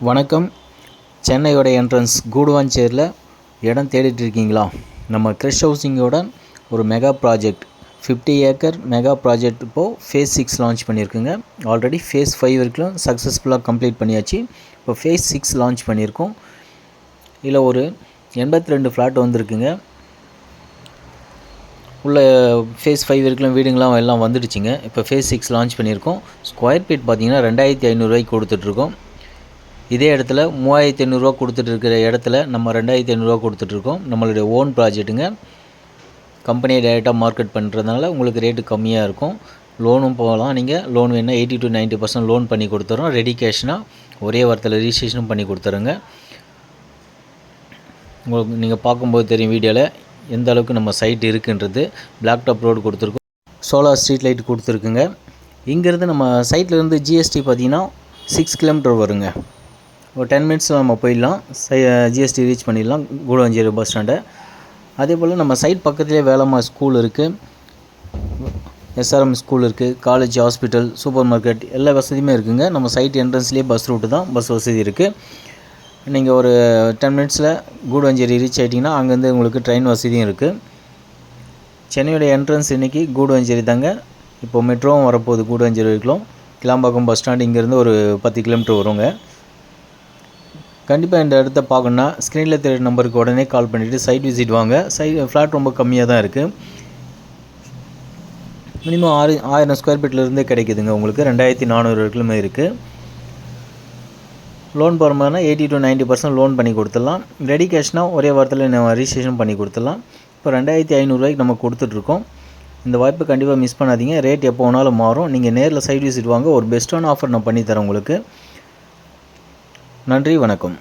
வணக்கம். சென்னையோட என்ட்ரன்ஸ் கூடுவாஞ்சேரியில் இடம் தேடிட்டு இருக்கீங்களா? நம்ம கிறிஸ் ஹவுசிங்கோட ஒரு mega project 50 acre mega project இப்போது ஃபேஸ் 6 லான்ச் பண்ணியிருக்குங்க. ஆல்ரெடி ஃபேஸ் 5 வரைக்கும் சக்ஸஸ்ஃபுல்லாக கம்ப்ளீட் பண்ணியாச்சு. இப்போ ஃபேஸ் 6 லான்ச் பண்ணியிருக்கோம். இதில் ஒரு 82 ஃப்ளாட் வந்திருக்குங்க. உள்ள ஃபேஸ் 5 வரைக்கும் வீடுங்களாம் எல்லாம் வந்துடுச்சுங்க. இப்போ ஃபேஸ் 6 லான்ச் பண்ணியிருக்கோம். ஸ்கொயர் ஃபீட் பார்த்திங்கன்னா 2500 கொடுத்துட்ருக்கோம். இதே இடத்துல 3500 கொடுத்துட்ருக்கிற இடத்துல நம்ம 2500 கொடுத்துட்ருக்கோம். நம்மளுடைய ஓன் ப்ராஜெக்ட்டுங்க. கம்பெனியை டைரெக்டாக மார்க்கெட் பண்ணுறதுனால உங்களுக்கு ரேட்டு கம்மியாக இருக்கும். லோனும் போகலாம். நீங்கள் லோன் வேணால் 80 to 90% லோன் பண்ணி கொடுத்துறோம். ரெடி கேஷ்னால் ஒரே வாரத்தில் ரிஜிஸ்ட்ரேஷனும் பண்ணி கொடுத்துருங்க. உங்களுக்கு நீங்கள் பார்க்கும்போது தெரியும் வீடியோவில் எந்த அளவுக்கு நம்ம சைட் இருக்குன்றது. பிளாக் டாப் ரோடு கொடுத்துருக்கோம். சோலார் ஸ்ட்ரீட் லைட் கொடுத்துருக்குங்க. இங்கேருந்து நம்ம சைட்லேருந்து ஜிஎஸ்டி பார்த்திங்கன்னா 6 கிலோமீட்டர் வருங்க. ஒரு 10 மினிட்ஸில் நம்ம போயிடலாம். ஜிஎஸ்டி ரீச் பண்ணிடலாம் கூடுவாஞ்சேரி பஸ் ஸ்டாண்டை. அதே போல் நம்ம சைட் பக்கத்துலேயே வேலம்மா ஸ்கூல் இருக்குது, எஸ்ஆர்எம் ஸ்கூல் இருக்குது, காலேஜ், ஹாஸ்பிட்டல், சூப்பர் மார்க்கெட் எல்லா வசதியுமே இருக்குதுங்க. நம்ம சைட் என்ட்ரன்ஸ்லேயே பஸ் ரூட்டு தான், பஸ் வசதி இருக்குது. நீங்கள் ஒரு 10 மினிட்ஸில் கூடுவாஞ்சேரி ரீச் ஆகிட்டிங்கன்னா அங்கேருந்து உங்களுக்கு ட்ரெயின் வசதியும் இருக்குது. சென்னையோட என்ட்ரன்ஸ் இன்றைக்கி கூடுவாஞ்சேரி தாங்க. இப்போது மெட்ரோவும் வரப்போகுது கூடுவாஞ்சேரி வரைக்கும். கிளாம்பாக்கம் பஸ் ஸ்டாண்டு இங்கேருந்து ஒரு 10 கிலோமீட்டர் வருங்க. கண்டிப்பாக இந்த இடத்த பார்க்கணுன்னா ஸ்க்ரீனில் தெரியுற நம்பருக்கு உடனே கால் பண்ணிவிட்டு சைட் விசிட் வாங்க. ஃப்ளாட் ரொம்ப கம்மியாக தான் இருக்குது. மினிமம் 1000 ஸ்கொயர் ஃபீட்லேருந்தே கிடைக்குதுங்க. உங்களுக்கு 2400 வரைக்கும் இருக்குது. லோன் போகிற மாதிரினா 80 to 90% லோன் பண்ணி கொடுத்துடலாம். ரெடி கேஷ்னால் ஒரே வாரத்தில் நம்ம ரிஜிஸ்ட்ரேஷன் பண்ணி கொடுத்துடலாம். இப்போ 2500 நம்ம கொடுத்துட்ருக்கோம். இந்த வாய்ப்பு கண்டிப்பாக மிஸ் பண்ணாதீங்க. ரேட் எப்போ வேணாலும் மாறும். நீங்கள் நேரில் சைட் விசிட் வாங்க. ஒரு பெஸ்ட்டான ஆஃபர் நான் பண்ணித்தரேன் உங்களுக்கு. நன்றி, வணக்கம்.